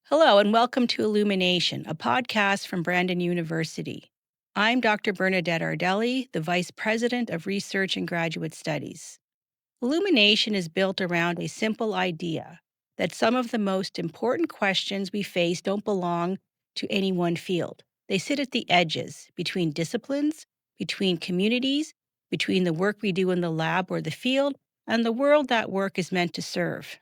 Hello, and welcome to Illumination, a podcast from Brandon University. I'm Dr. Bernadette Ardelli, the Vice President of Research and Graduate Studies. Illumination is built around a simple idea that some of the most important questions we face don't belong to any one field. They sit at the edges between disciplines, between communities, between the work we do in the lab or the field, and the world that work is meant to serve.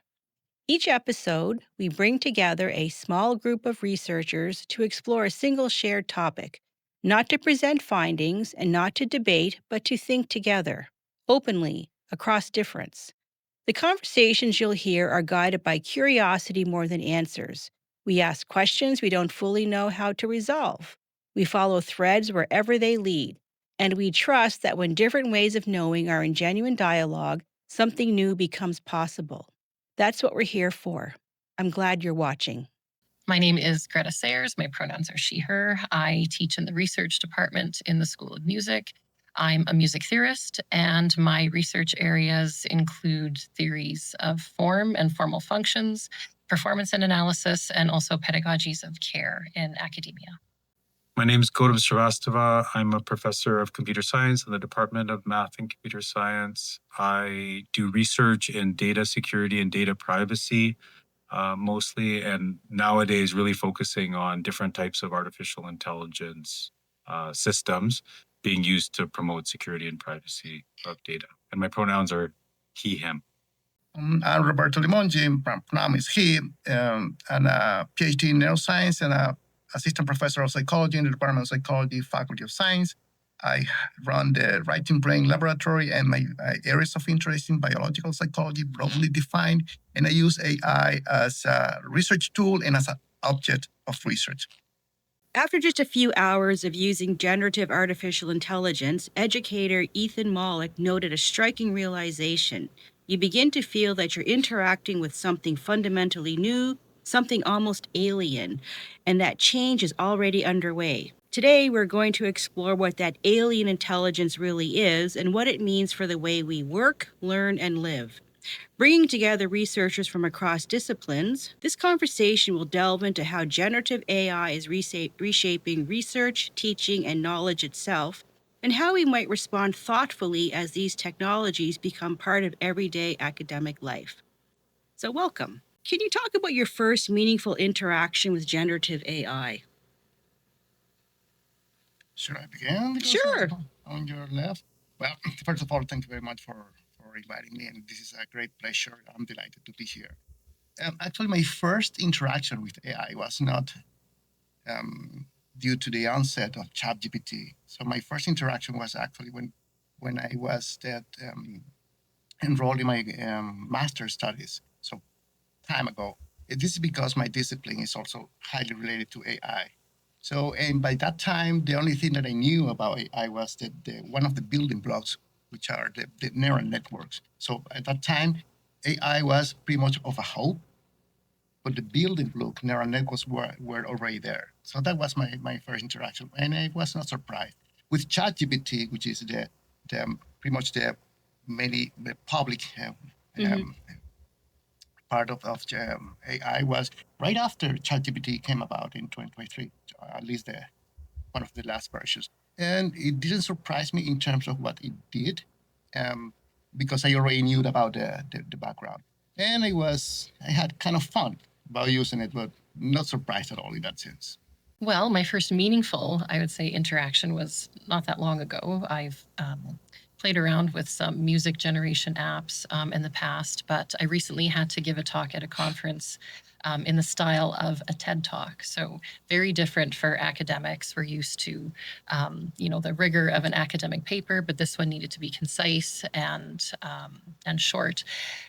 Each episode, we bring together a small group of researchers to explore a single shared topic, not to present findings and not to debate, but to think together, openly, across difference. The conversations you'll hear are guided by curiosity more than answers. We ask questions we don't fully know how to resolve. We follow threads wherever they lead. And we trust that when different ways of knowing are in genuine dialogue, something new becomes possible. That's what we're here for. I'm glad you're watching. My name is Gretta. My pronouns are she, her. I teach in the research department in the School of Music. I'm a music theorist, and my research areas include theories of form and formal functions, performance and analysis, and also pedagogies of care in academia. My name is Gautam Srivastava. I'm a professor of computer science in the Department of Math and Computer Science. I do research in data security and data privacy mostly, and nowadays really focusing on different types of artificial intelligence systems being used to promote security and privacy of data. And my pronouns are he, him. I'm Roberto Limongi, pronoun is he, and a PhD in neuroscience and a assistant professor of psychology in the Department of Psychology, Faculty of Science. I run the Writing Brain Laboratory, and my areas of interest in biological psychology, broadly defined, and I use AI as a research tool and as an object of research. After just a few hours of using generative artificial intelligence, educator Ethan Mollick noted a striking realization. You begin to feel that you're interacting with something fundamentally new, something almost alien, and that change is already underway. Today, we're going to explore what that alien intelligence really is and what it means for the way we work, learn, and live. Bringing together researchers from across disciplines, this conversation will delve into how generative AI is reshaping research, teaching, and knowledge itself, and how we might respond thoughtfully as these technologies become part of everyday academic life. So, welcome. Can you talk about your first meaningful interaction with generative AI? Should I begin? Sure. On your left. Well, first of all, thank you very much for inviting me, and this is a great pleasure. I'm delighted to be here. Actually, my first interaction with AI was not due to the onset of ChatGPT. So my first interaction was actually when I was enrolled in my master's studies. So time ago. This is because my discipline is also highly related to AI. So, and by that time, the only thing that I knew about AI was that one of the building blocks, which are the neural networks. So at that time, AI was pretty much of a hope, but the building block neural networks were already there. So that was my first interaction, and I was not surprised. With ChatGPT, which is the pretty much the public part of AI, was right after ChatGPT came about in 2023, at least one of the last versions. And it didn't surprise me in terms of what it did, because I already knew about the background. And I had kind of fun about using it, but not surprised at all in that sense. Well, my first meaningful, I would say, interaction was not that long ago. I've played around with some music generation apps in the past, but I recently had to give a talk at a conference in the style of a TED Talk. So very different for academics. We're used to, the rigor of an academic paper, but this one needed to be concise and short.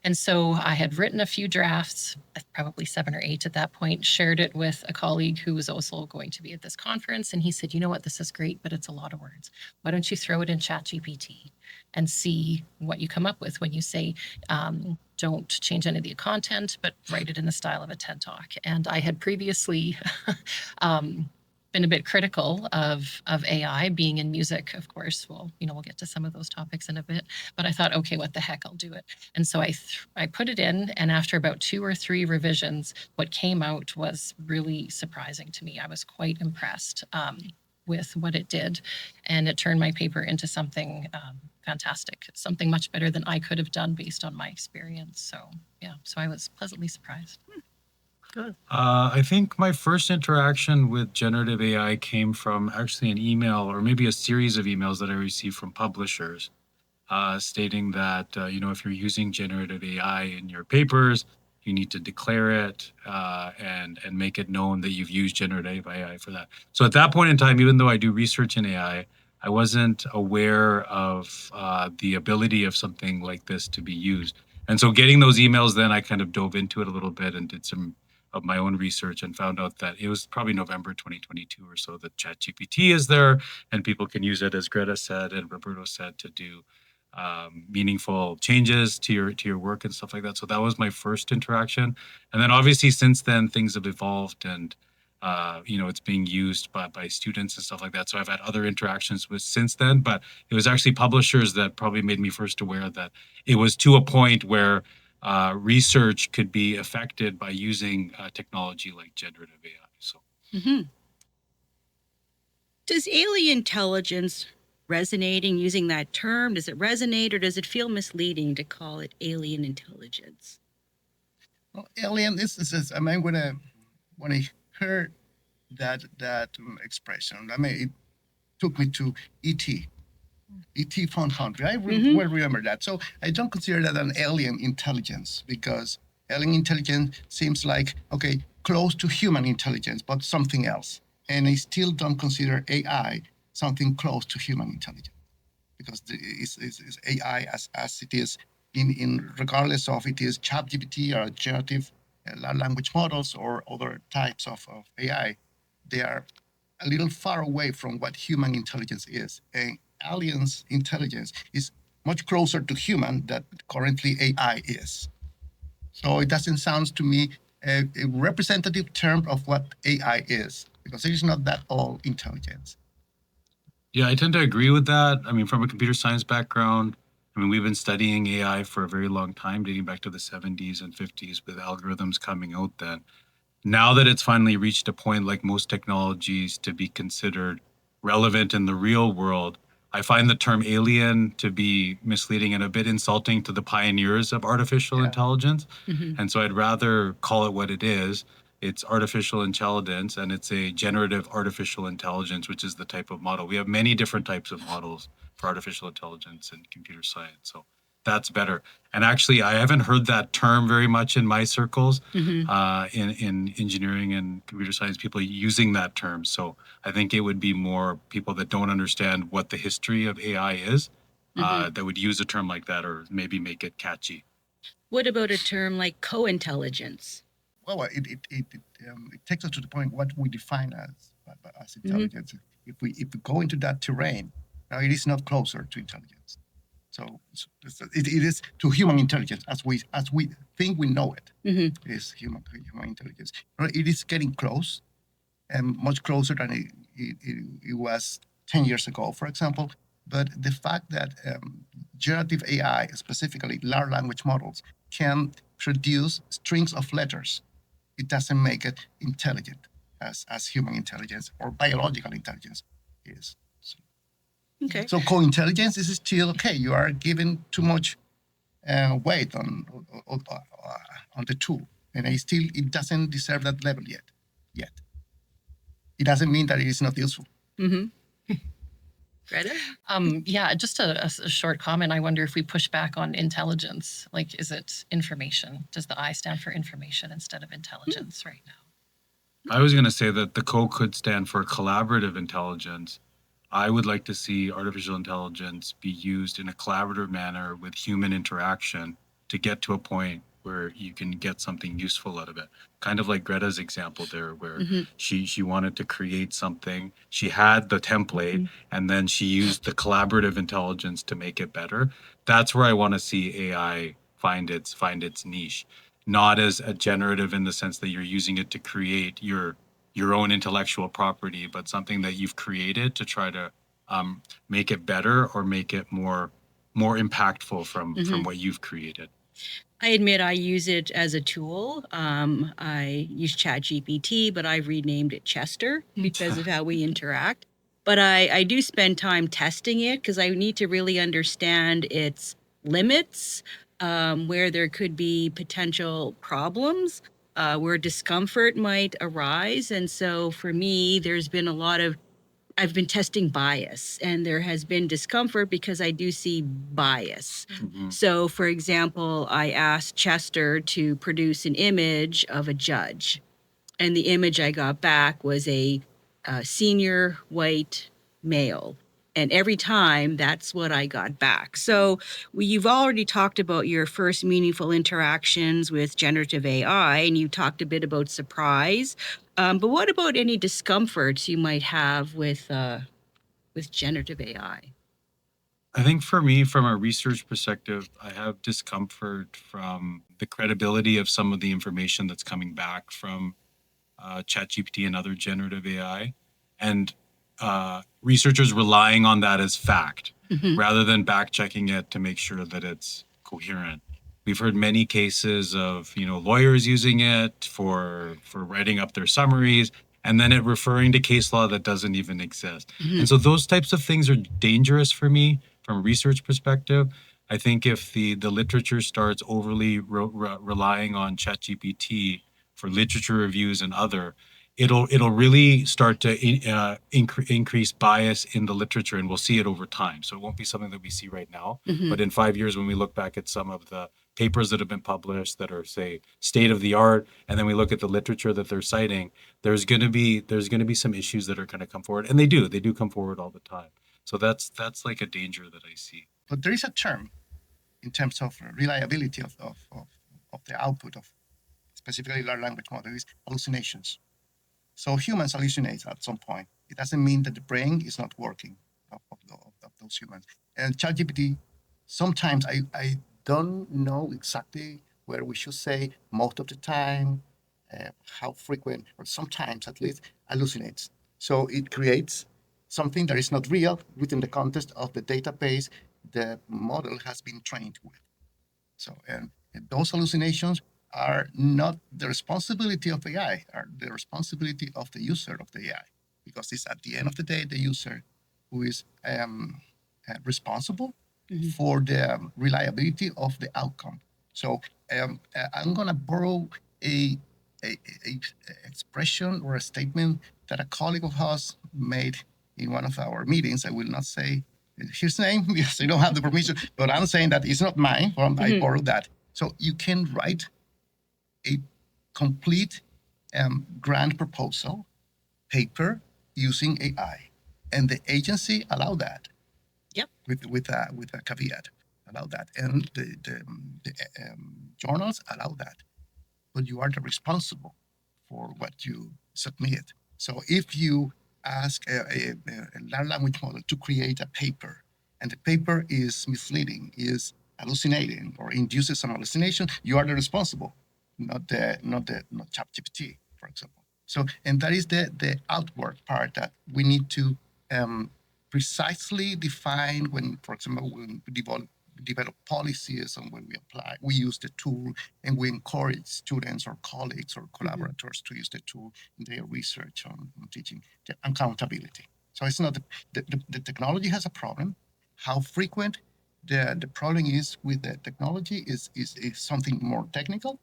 And so I had written a few drafts, probably 7 or 8 at that point, shared it with a colleague who was also going to be at this conference. And he said, you know what, this is great, but it's a lot of words. Why don't you throw it in ChatGPT and see what you come up with when you say, don't change any of the content, but write it in the style of a TED Talk. And I had previously been a bit critical of AI being in music, of course. Well, we'll get to some of those topics in a bit. But I thought, okay, what the heck, I'll do it. And so I put it in, and after about 2 or 3 revisions, what came out was really surprising to me. I was quite impressed with what it did, and it turned my paper into something fantastic, something much better than I could have done based on my experience. So yeah, so I was pleasantly surprised. Good. I think my first interaction with generative AI came from actually an email or maybe a series of emails that I received from publishers stating that, if you're using generative AI in your papers, you need to declare it and make it known that you've used generative AI for that. So at that point in time, even though I do research in AI, I wasn't aware of the ability of something like this to be used. And so getting those emails, then I kind of dove into it a little bit and did some of my own research and found out that it was probably November 2022 or so that ChatGPT is there and people can use it, as Greta said and Roberto said, to do meaningful changes to your work and stuff like that. So that was my first interaction. And then obviously since then things have evolved and it's being used by students and stuff like that. So I've had other interactions with since then, but it was actually publishers that probably made me first aware that it was to a point where research could be affected by using technology like generative AI. So Does alien intelligence resonating using that term, does it resonate or does it feel misleading to call it alien intelligence? Well, alien, this is I mean, when I heard that expression, I mean, it took me to E.T. E.T. Phone Country. I well remember that. So I don't consider that an alien intelligence because alien intelligence seems like, okay, close to human intelligence, but something else. And I still don't consider AI something close to human intelligence because it's AI as it is in regardless of it is ChatGPT or generative language models or other types of AI, they are a little far away from what human intelligence is. And aliens intelligence is much closer to human than currently AI is. So it doesn't sound to me a representative term of what AI is because it is not that all intelligence. yeah, I tend to agree with that. I mean, from a computer science background, I mean, we've been studying AI for a very long time, dating back to the 70s and 50s with algorithms coming out then. Now that it's finally reached a point, like most technologies, to be considered relevant in the real world, I find the term alien to be misleading and a bit insulting to the pioneers of artificial intelligence. And so I'd rather call it what it is. It's artificial intelligence, and it's a generative artificial intelligence, which is the type of model. We have many different types of models for artificial intelligence and computer science. So that's better. And actually, I haven't heard that term very much in my circles in engineering and computer science, people using that term. So I think it would be more people that don't understand what the history of AI is that would use a term like that or maybe make it catchy. What about a term like co-intelligence? Well, it takes us to the point what we define as intelligence. If we go into that terrain, now it is not closer to intelligence. So it is to human intelligence as we think we know it. It is human intelligence. It is getting close, and much closer than it was 10 years ago, for example. But the fact that generative AI, specifically large language models, can produce strings of letters, it doesn't make it intelligent as human intelligence or biological intelligence is. Okay. So co-intelligence is still okay. You are giving too much weight on the tool, and it doesn't deserve that level yet. It doesn't mean that it is not useful. Greta? Yeah, just a short comment. I wonder if we push back on intelligence. Like, is it information? Does the I stand for information instead of intelligence right now? I was going to say that the co could stand for collaborative intelligence. I would like to see artificial intelligence be used in a collaborative manner with human interaction to get to a point where you can get something useful out of it. Kind of like Greta's example there, where she wanted to create something. She had the template and then she used the collaborative intelligence to make it better. That's where I want to see AI find its niche, not as a generative in the sense that you're using it to create your your own intellectual property, but something that you've created to try to make it better or make it more impactful from what you've created. I admit I use it as a tool. I use ChatGPT, but I've renamed it Chester because of how we interact. But I do spend time testing it because I need to really understand its limits, where there could be potential problems, where discomfort might arise. And so for me, there's been a lot of I've been testing bias, and there has been discomfort because I do see bias. So, for example, I asked Chester to produce an image of a judge, and the image I got back was a senior white male. And every time, that's what I got back. So, you've already talked about your first meaningful interactions with generative AI, and you talked a bit about surprise. But what about any discomforts you might have with generative AI? I think for me, from a research perspective, I have discomfort from the credibility of some of the information that's coming back from ChatGPT and other generative AI, and researchers relying on that as fact rather than back checking it to make sure that it's coherent. We've heard many cases of lawyers using it for writing up their summaries, and then it referring to case law that doesn't even exist. And so those types of things are dangerous for me from a research perspective. I think if the literature starts overly relying on ChatGPT for literature reviews and other, it'll really start to increase bias in the literature, and we'll see it over time. So it won't be something that we see right now, but in 5 years, when we look back at some of the papers that have been published that are, say, state of the art, and then we look at the literature that they're citing, there's going to be some issues that are going to come forward, and they do come forward all the time. So that's like a danger that I see. But there is a term in terms of reliability of the output of specifically large language models, hallucinations. So humans hallucinate at some point. It doesn't mean that the brain is not working of those humans. And ChatGPT, sometimes I don't know exactly where we should say most of the time, how frequent, or sometimes at least hallucinates. So it creates something that is not real within the context of the database the model has been trained with. So, and those hallucinations are not the responsibility of AI, are the responsibility of the user of the AI, because it's at the end of the day the user who is responsible for the reliability of the outcome. So I'm going to borrow a expression or a statement that a colleague of ours made in one of our meetings. I will not say his name because I don't have the permission, but I'm saying that it's not mine. I borrowed that. So you can write a complete grant proposal paper using AI, and the agency allow that. Yep. With a caveat, allow that, and the journals allow that. But you are the responsible for what you submit. So if you ask a large language model to create a paper, and the paper is misleading, is hallucinating, or induces some hallucination, you are the responsible, not ChatGPT, for example. So, and that is the outward part that we need to precisely define when, for example, when we develop policies, and when we apply, we use the tool, and we encourage students or colleagues or collaborators to use the tool in their research on teaching, the accountability. So it's not the technology has a problem. How frequent the problem is with the technology is something more technical,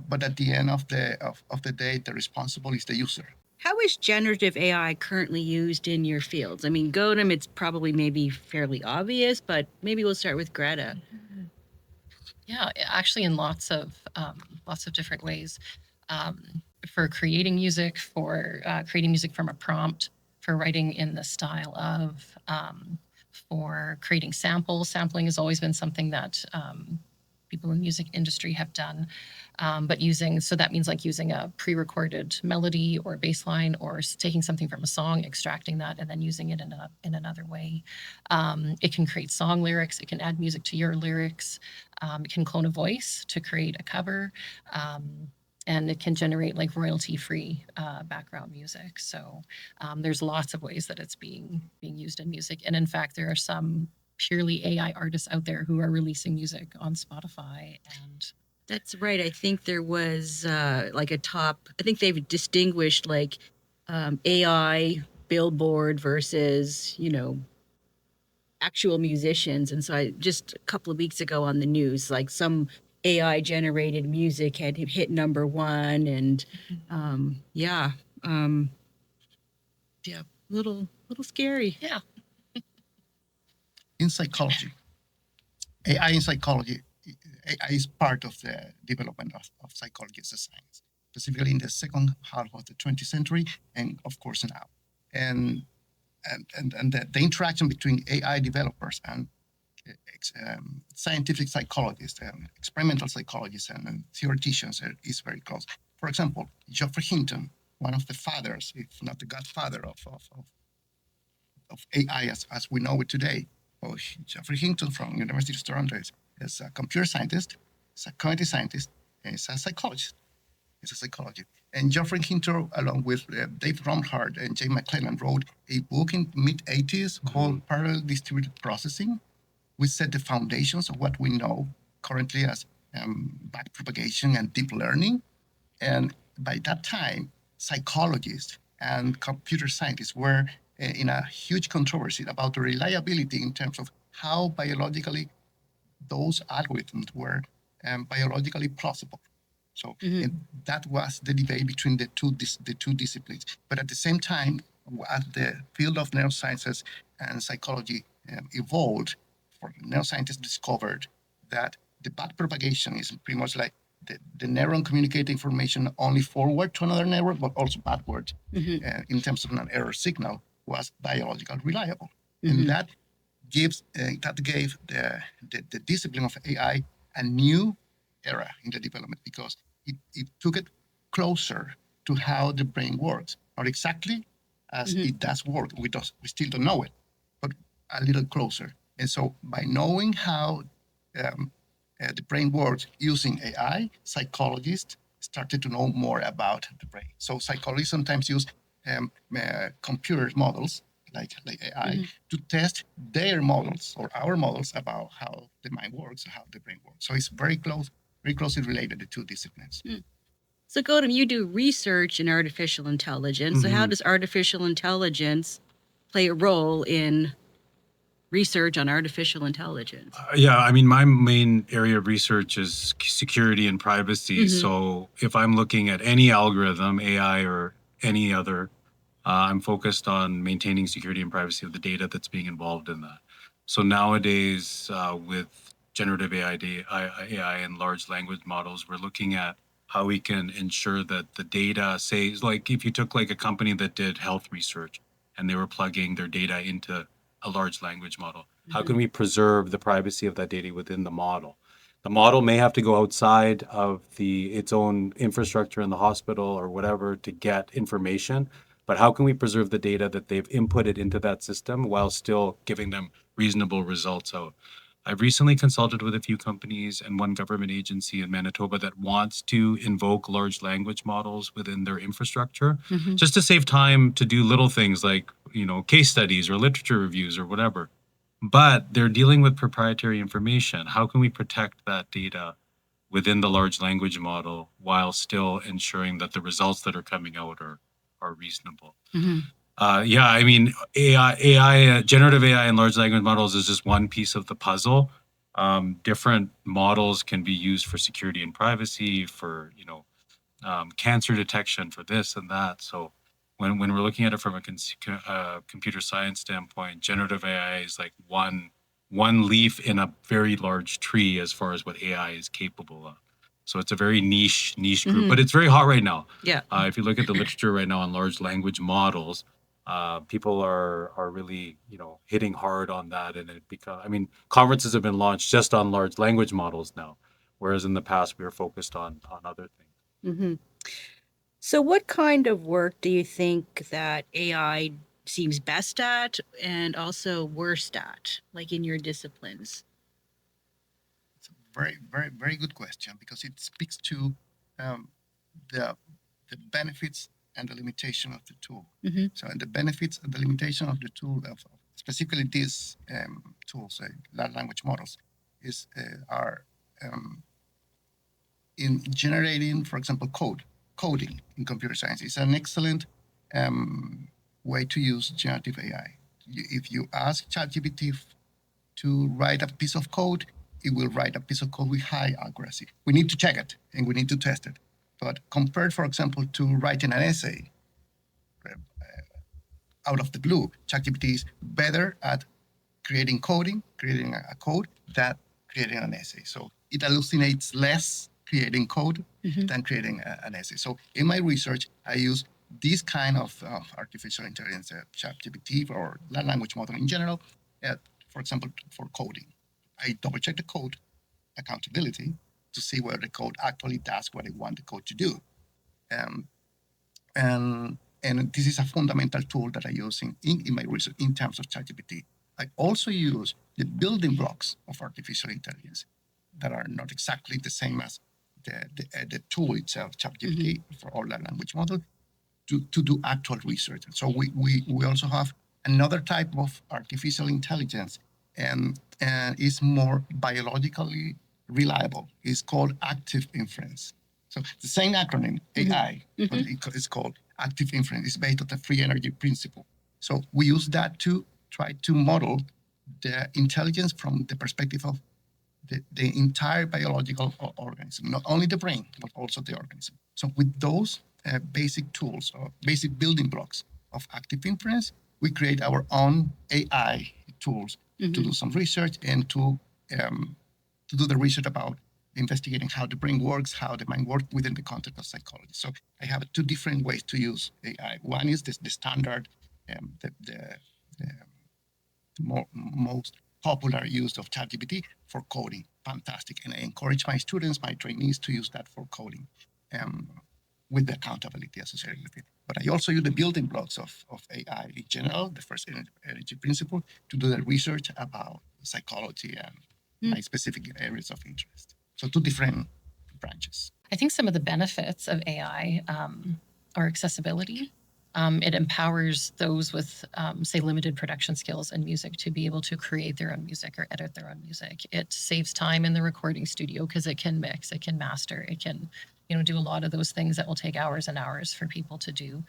but at the end of the day, the responsible is the user. How is generative AI currently used in your fields? I mean, Godem, it's probably maybe fairly obvious, but maybe we'll start with Gretta. Yeah, actually, in lots of different ways. For creating music, for creating music from a prompt, for writing in the style of, for creating samples. Sampling has always been something that people in the music industry have done, but so that means like using a pre-recorded melody or bass line, or taking something from a song, extracting that, and then using it in another way. It can create song lyrics. It can add music to your lyrics. It can clone a voice to create a cover. and it can generate like royalty-free background music. So there's lots of ways that it's being used in music, and in fact, there are some purely AI artists out there who are releasing music on Spotify. And That's right. I think there was like a top, I think they've distinguished like AI billboard versus, actual musicians. And so I just a couple of weeks ago on the news, like some AI generated music had hit number one. And yeah, yeah, little scary. yeah, In psychology, AI in psychology, AI is part of the development of psychology as a science, specifically in the second half of the 20th century, and of course now. And the interaction between AI developers and scientific psychologists and experimental psychologists and theoreticians is very close. For example, Geoffrey Hinton, one of the fathers, if not the godfather of AI as we know it today. Well, Geoffrey Hinton from University of Toronto is a computer scientist, is a cognitive scientist, and is a psychologist. He's a psychologist. And Geoffrey Hinton, along with Dave Romhart and Jay McClellan, wrote a book in mid-80s called Parallel Distributed Processing, which set the foundations of what we know currently as backpropagation and deep learning. And by that time, psychologists and computer scientists were in a huge controversy about the reliability in terms of how biologically those algorithms were biologically plausible. So that was the debate between the two disciplines. But at the same time, as the field of neurosciences and psychology evolved, neuroscientists discovered that the backpropagation is pretty much like the neuron communicating information only forward to another neuron, but also backward in terms of an error signal was biologically reliable. And that gave the discipline of AI a new era in the development because it took it closer to how the brain works. Not exactly as it does work, we still don't know it, but a little closer. And so by knowing how the brain works using AI, psychologists started to know more about the brain. So psychologists sometimes use computer models like AI to test their models or our models about how the mind works, how the brain works. So it's very closely related, the two disciplines. So, Gautam, you do research in artificial intelligence. So, how does artificial intelligence play a role in research on artificial intelligence? Yeah, I mean, my main area of research is security and privacy. So if I'm looking at any algorithm, AI or any other, I'm focused on maintaining security and privacy of the data that's being involved in that. So nowadays, with generative AI and large language models, we're looking at how we can ensure that the data, say, like if you took like a company that did health research and they were plugging their data into a large language model, how can we preserve the privacy of that data within the model? The model may have to go outside of its own infrastructure in the hospital or whatever to get information, but how can we preserve the data that they've inputted into that system while still giving them reasonable results out? I've recently consulted with a few companies and one government agency in Manitoba that wants to invoke large language models within their infrastructure just to save time to do little things like, case studies or literature reviews or whatever. But they're dealing with proprietary information. How can we protect that data within the large language model while still ensuring that the results that are coming out are reasonable? Yeah, I mean, generative AI and large language models is just one piece of the puzzle. Different models can be used for security and privacy, for cancer detection, for this and that. So when we're looking at it from a computer science standpoint, generative AI is like one leaf in a very large tree as far as what AI is capable of. So it's a very niche group, but it's very hot right now. Yeah. If you look at the literature right now on large language models, people are really hitting hard on that, and conferences have been launched just on large language models now, whereas in the past we were focused on other things. So, what kind of work do you think that AI seems best at and also worst at, like in your disciplines? It's a very, very, very good question because it speaks to the benefits and the limitation of the tool. Mm-hmm. So, and the benefits and the limitation of the tool, of specifically these tools, large language models, are in generating, for example, coding in computer science is an excellent way to use generative AI. If you ask ChatGPT to write a piece of code, it will write a piece of code with high accuracy. We need to check it and we need to test it. But compared, for example, to writing an essay out of the blue, ChatGPT is better at creating a code than creating an essay. So it hallucinates less creating code than creating an essay. So in my research, I use this kind of artificial intelligence, ChatGPT or large language model in general, for example, for coding. I double check the code accountability to see whether the code actually does what I want the code to do. And this is a fundamental tool that I use in my research in terms of ChatGPT. I also use the building blocks of artificial intelligence that are not exactly the same as the tool itself, ChatGPT, for all large language model, to do actual research. So we also have another type of artificial intelligence, and is more biologically reliable. It's called active inference. So the same acronym, AI, but it's called active inference. It's based on the free energy principle. So we use that to try to model the intelligence from the perspective of the entire biological organism, not only the brain, but also the organism. So with those basic tools or basic building blocks of active inference, we create our own AI tools to do some research and to do the research about investigating how the brain works, how the mind works within the context of psychology. So I have two different ways to use AI. One is the standard, the most popular use of ChatGPT for coding. Fantastic. And I encourage my students, my trainees to use that for coding with the accountability associated with it. But I also use the building blocks of AI in general, the first energy principle, to do the research about psychology and my specific areas of interest. So two different branches. I think some of the benefits of AI are accessibility. It empowers those with, say, limited production skills in music to be able to create their own music or edit their own music. It saves time in the recording studio because it can mix, it can master, it can, do a lot of those things that will take hours and hours for people to do,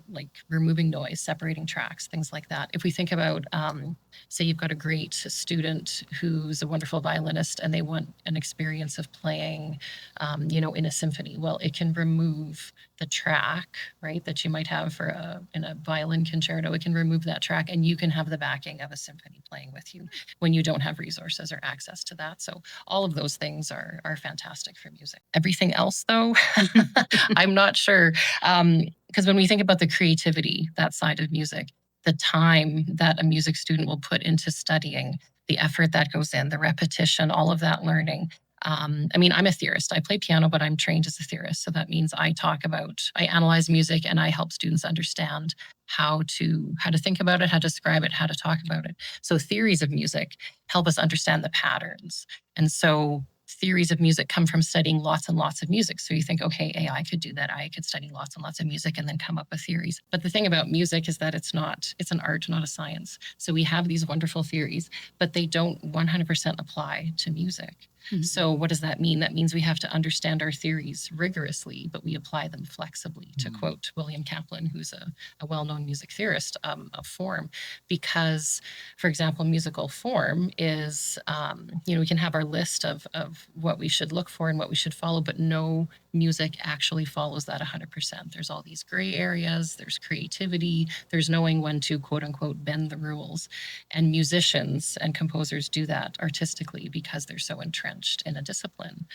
like removing noise, separating tracks, things like that. If we think about, say, you've got a great student who's a wonderful violinist and they want an experience of playing, in a symphony. Well, it can remove the track, right, that you might have in a violin concerto. It can remove that track and you can have the backing of a symphony playing with you when you don't have resources or access to that. So all of those things are fantastic for music. Everything else, though, I'm not sure. Because when we think about the creativity, that side of music, the time that a music student will put into studying, the effort that goes in, the repetition, all of that learning. I'm a theorist. I play piano, but I'm trained as a theorist. So that means I analyze music and I help students understand how to think about it, how to describe it, how to talk about it. So theories of music help us understand the patterns. And so theories of music come from studying lots and lots of music. So you think, okay, AI could do that. I could study lots and lots of music and then come up with theories. But the thing about music is that it's an art, not a science. So we have these wonderful theories, but they don't 100% apply to music. So what does that mean? That means we have to understand our theories rigorously, but we apply them flexibly, to quote William Kaplan, who's a well-known music theorist of form. Because, for example, musical form is, we can have our list of what we should look for and what we should follow, but no music actually follows that 100%. There's all these gray areas, there's creativity, there's knowing when to quote unquote bend the rules. And musicians and composers do that artistically because they're so entrenched in a discipline.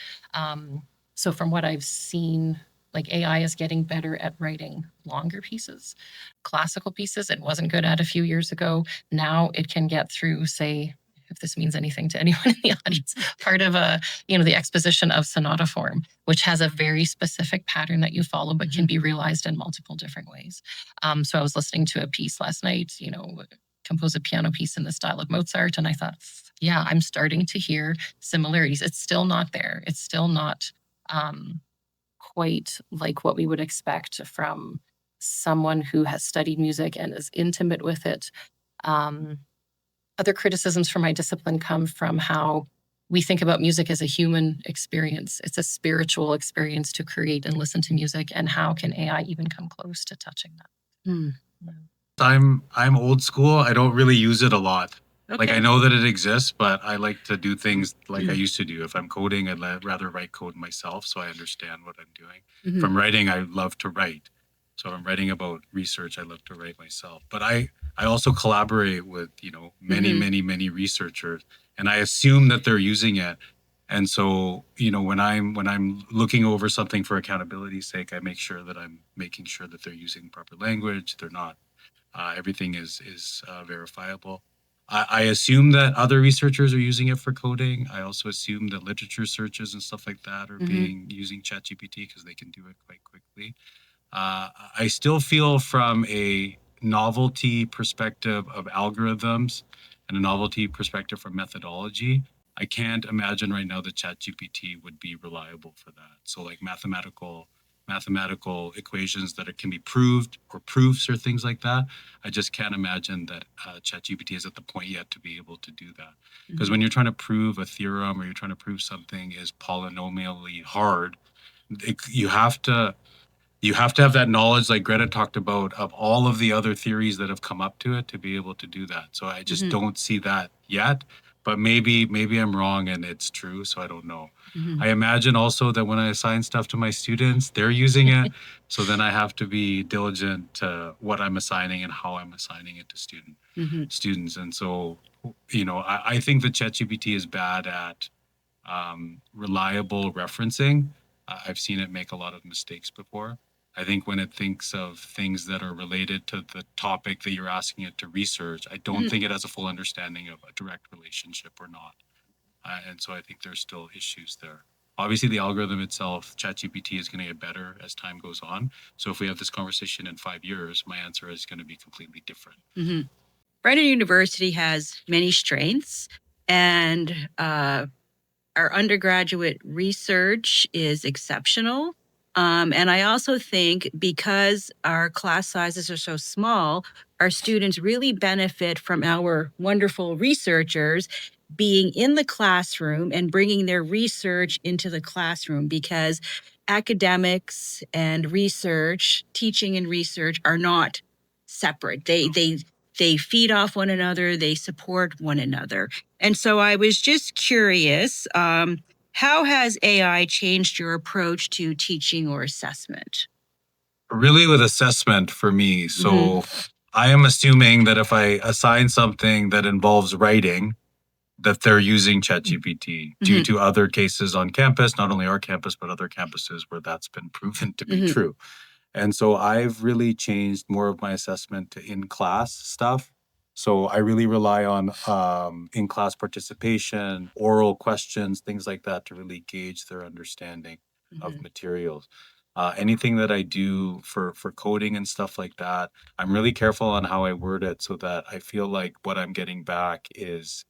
So from what I've seen, like AI is getting better at writing longer pieces. Classical pieces, it wasn't good at a few years ago. Now it can get through, say, if this means anything to anyone in the audience, part of the exposition of sonata form, which has a very specific pattern that you follow, but can be realized in multiple different ways. So I was listening to a piece last night, compose a piano piece in the style of Mozart. And I thought, yeah, I'm starting to hear similarities. It's still not there. It's still not quite like what we would expect from someone who has studied music and is intimate with it. Other criticisms for my discipline come from how we think about music as a human experience. It's a spiritual experience to create and listen to music, and how can AI even come close to touching that? Hmm. I'm old school. I don't really use it a lot. Like, I Okay. know that it exists, but I like to do things like I used to do. If I'm coding, I'd rather write code myself so I understand what I'm doing. If Mhm. I'm writing, I love to write. So if I'm writing about research, I love to write myself. But I also collaborate with, many researchers, and I assume that they're using it. And so, when I'm looking over something for accountability's sake, I make sure that I'm making sure that they're using proper language. They're not everything is verifiable. I assume that other researchers are using it for coding. I also assume that literature searches and stuff like that are being using ChatGPT because they can do it quite quickly. I still feel from a novelty perspective of algorithms and a novelty perspective from methodology, I can't imagine right now that ChatGPT would be reliable for that. So like mathematical equations that can be proved or proofs or things like that. I just can't imagine that ChatGPT is at the point yet to be able to do that. Because when you're trying to prove a theorem or you're trying to prove something is polynomially hard, you have to have that knowledge like Greta talked about of all of the other theories that have come up to it to be able to do that. So I just don't see that yet, but maybe I'm wrong and it's true, so I don't know. I imagine also that when I assign stuff to my students, they're using it. So then I have to be diligent to what I'm assigning and how I'm assigning it to students. And so, I think that ChatGPT is bad at reliable referencing. I've seen it make a lot of mistakes before. I think when it thinks of things that are related to the topic that you're asking it to research, I don't think it has a full understanding of a direct relationship or not. And so I think there's still issues there. Obviously, the algorithm itself, ChatGPT, is going to get better as time goes on. So if we have this conversation in 5 years, my answer is going to be completely different. Brandon University has many strengths, and our undergraduate research is exceptional. And I also think because our class sizes are so small, our students really benefit from our wonderful researchers being in the classroom and bringing their research into the classroom, because academics and research, teaching and research are not separate. They feed off one another, they support one another. And so I was just curious, how has AI changed your approach to teaching or assessment? Really with assessment for me. So I am assuming that if I assign something that involves writing, that they're using ChatGPT due to other cases on campus, not only our campus, but other campuses where that's been proven to be true. And so I've really changed more of my assessment to in-class stuff. So I really rely on in-class participation, oral questions, things like that to really gauge their understanding of materials. Anything that I do for coding and stuff like that, I'm really careful on how I word it so that I feel like what I'm getting back is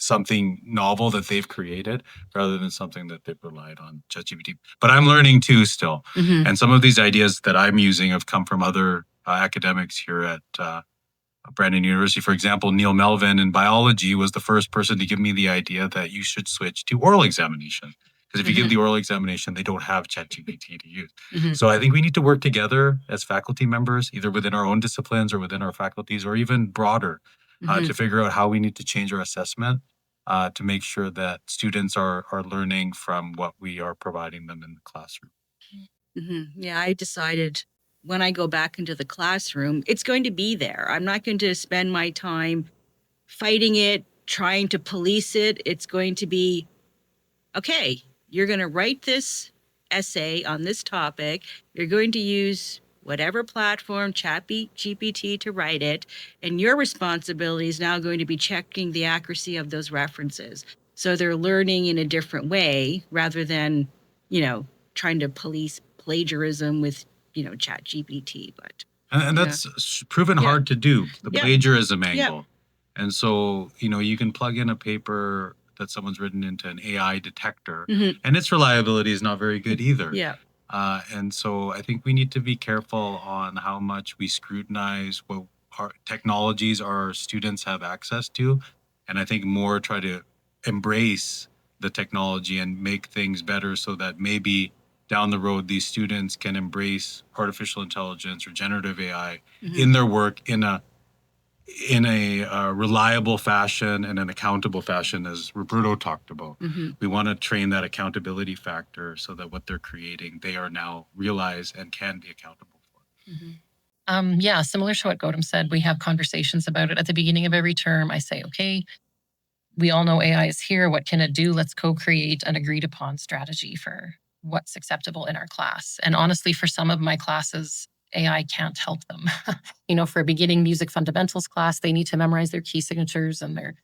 something novel that they've created rather than something that they've relied on ChatGPT. But I'm learning too still. And some of these ideas that I'm using have come from other academics here at Brandon University. For example, Neil Melvin in biology was the first person to give me the idea that you should switch to oral examination. Because if you give the oral examination, they don't have ChatGPT to use. So I think we need to work together as faculty members, either within our own disciplines or within our faculties, or even broader, to figure out how we need to change our assessment to make sure that students are learning from what we are providing them in the classroom. Yeah, I decided when I go back into the classroom, it's going to be there. I'm not going to spend my time fighting it, trying to police it. It's going to be, okay, you're going to write this essay on this topic. You're going to use whatever platform, ChatGPT, to write it. And your responsibility is now going to be checking the accuracy of those references. So they're learning in a different way rather than, trying to police plagiarism with, ChatGPT. But And that's proven hard to do, the plagiarism Yeah. angle. And so, you can plug in a paper that someone's written into an AI detector, and its reliability is not very good either. Yeah. And so I think we need to be careful on how much we scrutinize what our technologies our students have access to. And I think more try to embrace the technology and make things better so that maybe down the road, these students can embrace artificial intelligence or generative AI in their work in a reliable fashion and an accountable fashion, as Roberto talked about. We want to train that accountability factor so that what they're creating, they are now realize and can be accountable for. Yeah, similar to what Gautam said, we have conversations about it at the beginning of every term. I say, okay, we all know AI is here. What can it do? Let's co-create an agreed upon strategy for what's acceptable in our class. And honestly, for some of my classes, AI can't help them. For a beginning music fundamentals class, they need to memorize their key signatures and their,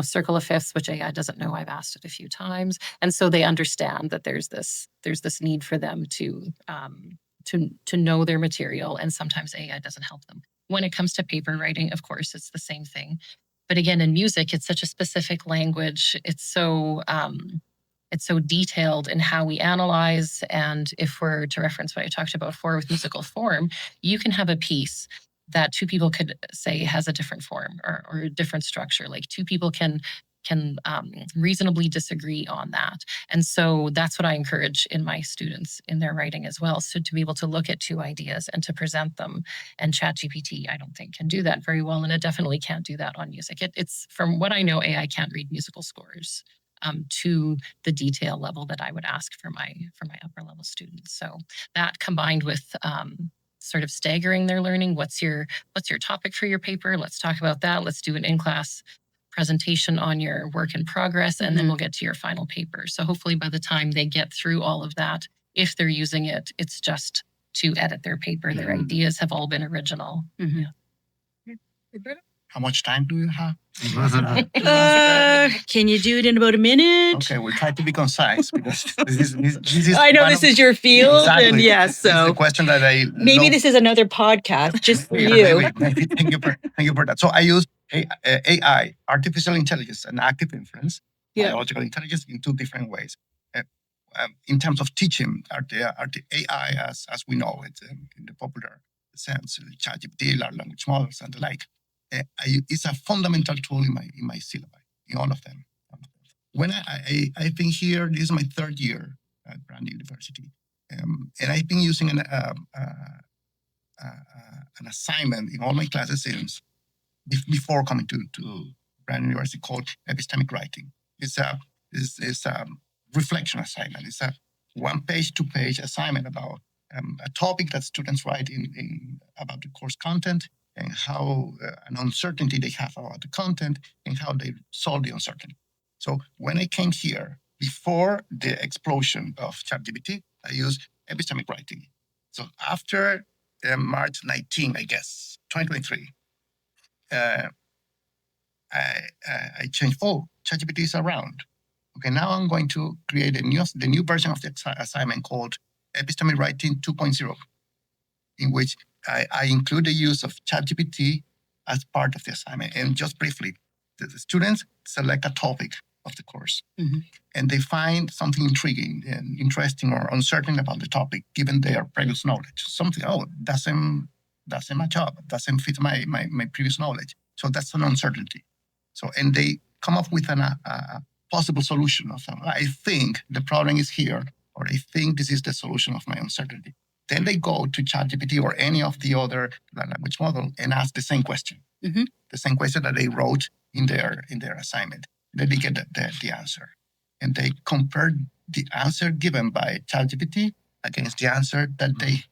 circle of fifths, which AI doesn't know. I've asked it a few times. And so they understand that there's this need for them to know their material. And sometimes AI doesn't help them. When it comes to paper writing, of course, it's the same thing. But again, in music, it's such a specific language. It's so detailed in how we analyze. And if we're to reference what I talked about before with musical form, you can have a piece that two people could say has a different form or a different structure. Like two people can reasonably disagree on that. And so that's what I encourage in my students in their writing as well. So to be able to look at two ideas and to present them. And ChatGPT, I don't think, can do that very well. And it definitely can't do that on music. It's from what I know, AI can't read musical scores to the detail level that I would ask for my upper level students. So that combined with sort of staggering their learning. What's your topic for your paper? Let's talk about that. Let's do an in-class presentation on your work in progress, and then we'll get to your final paper. So hopefully by the time they get through all of that, if they're using it, it's just to edit their paper. Their ideas have all been original. Yeah. How much time do you have? Can you do it in about a minute? Okay, we'll try to be concise because this is I know this is your field, exactly. and yes, This is the so question that I maybe know. this is another podcast just for you. Maybe. Thank you for that. So I use AI, artificial intelligence, and active inference, biological intelligence, in two different ways. In terms of teaching, the AI, as we know it in the popular sense, ChatGPT, large language models, and the like, it's a fundamental tool in my syllabi, in all of them. When I've been here, this is my third year at Brand University, and I've been using an assignment in all my classes since before coming to Brand University, called epistemic writing. It's a reflection assignment. It's a 1-page, 2-page assignment about a topic that students write in about the course content, and how an uncertainty they have about the content and how they solve the uncertainty. So when I came here, before the explosion of ChatGPT, I used epistemic writing. So after March 19, I guess, 2023, I changed. Oh, ChatGPT is around. Okay, now I'm going to create the new version of the assignment called epistemic writing 2.0, in which I include the use of ChatGPT as part of the assignment. And just briefly, the students select a topic of the course, and they find something intriguing and interesting or uncertain about the topic, given their previous knowledge. Something, doesn't match up, doesn't fit my previous knowledge. So that's an uncertainty. So, and they come up with a possible solution of them. I think the problem is here, or I think this is the solution of my uncertainty. Then they go to ChatGPT or any of the other language model and ask the same question, the same question that they wrote in their assignment. Then they get the answer, and they compare the answer given by ChatGPT against the answer that they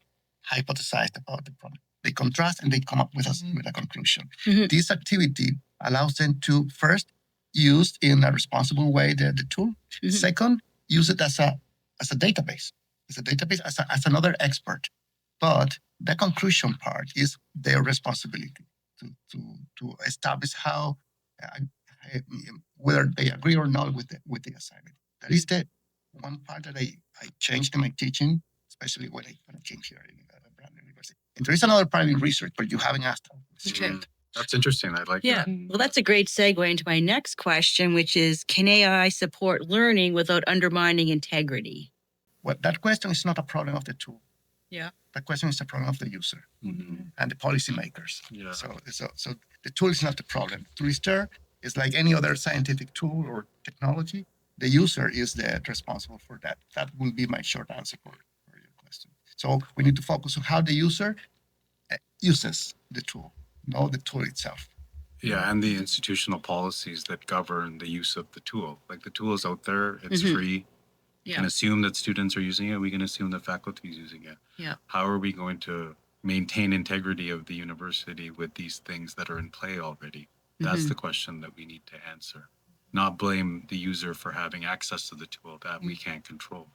hypothesized about the problem. They contrast and they come up with a conclusion. This activity allows them to first use in a responsible way the tool. Second, use it as a database. As another expert. But the conclusion part is their responsibility to establish how whether they agree or not with the assignment. That is the one part that I changed in my teaching, especially when I came here in Brown University. And there is another part in research, but you haven't asked. Okay. That's interesting. I like that. Well, that's a great segue into my next question, which is, can AI support learning without undermining integrity? that question is not a problem of the tool. Yeah. That question is a problem of the user and the policymakers. Yeah. So the tool is not the problem. The tool is there. It's like any other scientific tool or technology. The user is the responsible for that. That will be my short answer for your question. So we need to focus on how the user uses the tool, not the tool itself. Yeah, and the institutional policies that govern the use of the tool. Like the tool is out there, it's free. We can assume that students are using it. We can assume that faculty is using it. Yeah. How are we going to maintain integrity of the university with these things that are in play already? That's the question that we need to answer. Not blame the user for having access to the tool that we can't control.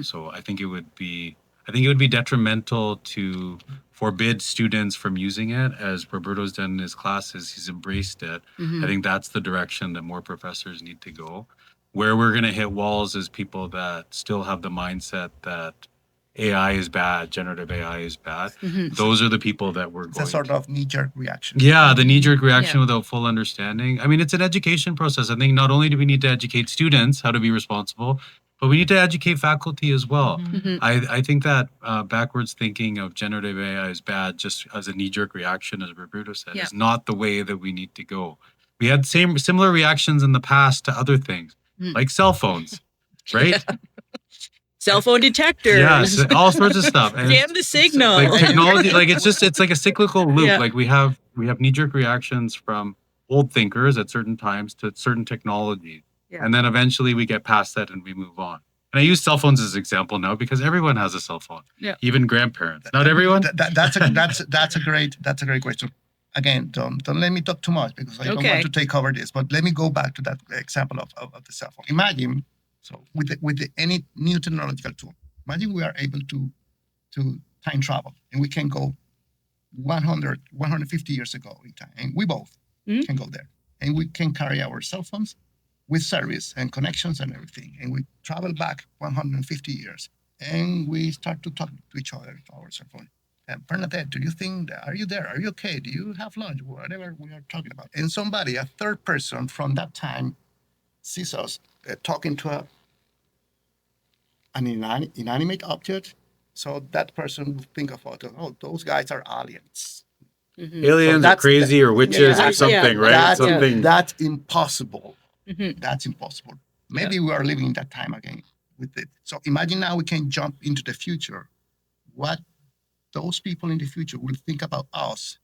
So I think it would be detrimental to forbid students from using it, as Roberto's done in his classes. He's embraced it. I think that's the direction that more professors need to go. Where we're going to hit walls is people that still have the mindset that AI is bad, generative AI is bad. Those are the people that we're It's going a sort of knee-jerk reaction. Yeah, the knee-jerk reaction without full understanding. I mean, it's an education process. I think not only do we need to educate students how to be responsible, but we need to educate faculty as well. I think that backwards thinking of generative AI is bad just as a knee-jerk reaction, as Roberto said, is not the way that we need to go. We had similar reactions in the past to other things, like cell phones, right? Cell phone detectors. Yes, all sorts of stuff. And Jam the signal. like technology, like it's like a cyclical loop. Yeah. Like we have knee-jerk reactions from old thinkers at certain times to certain technology. Yeah. And then eventually we get past that and we move on. And I use cell phones as an example now because everyone has a cell phone. Yeah. Even grandparents. Not everyone. That's a great question. Again, don't let me talk too much because I don't want to take over this. But let me go back to that example of the cell phone. Imagine, so with any new technological tool, imagine we are able to time travel and we can go 150 years ago in time, and we both can go there, and we can carry our cell phones with service and connections and everything, and we travel back 150 years, and we start to talk to each other to our cell phone. Bernadette, do you think, are you there? Are you okay? Do you have lunch? Whatever we are talking about. And somebody, a third person from that time, sees us talking to an inanimate object. So that person will think of, oh, those guys are aliens. Aliens So or crazy or witches or something, right? Something. That's impossible. That's impossible. Maybe we are living in that time again with it. So imagine now we can jump into the future. What those people in the future will think about us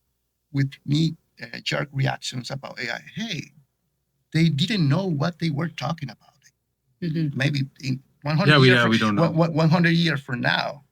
with knee-jerk reactions about AI. Hey, they didn't know what they were talking about. Maybe in 100 years, we don't know. 100 years from now,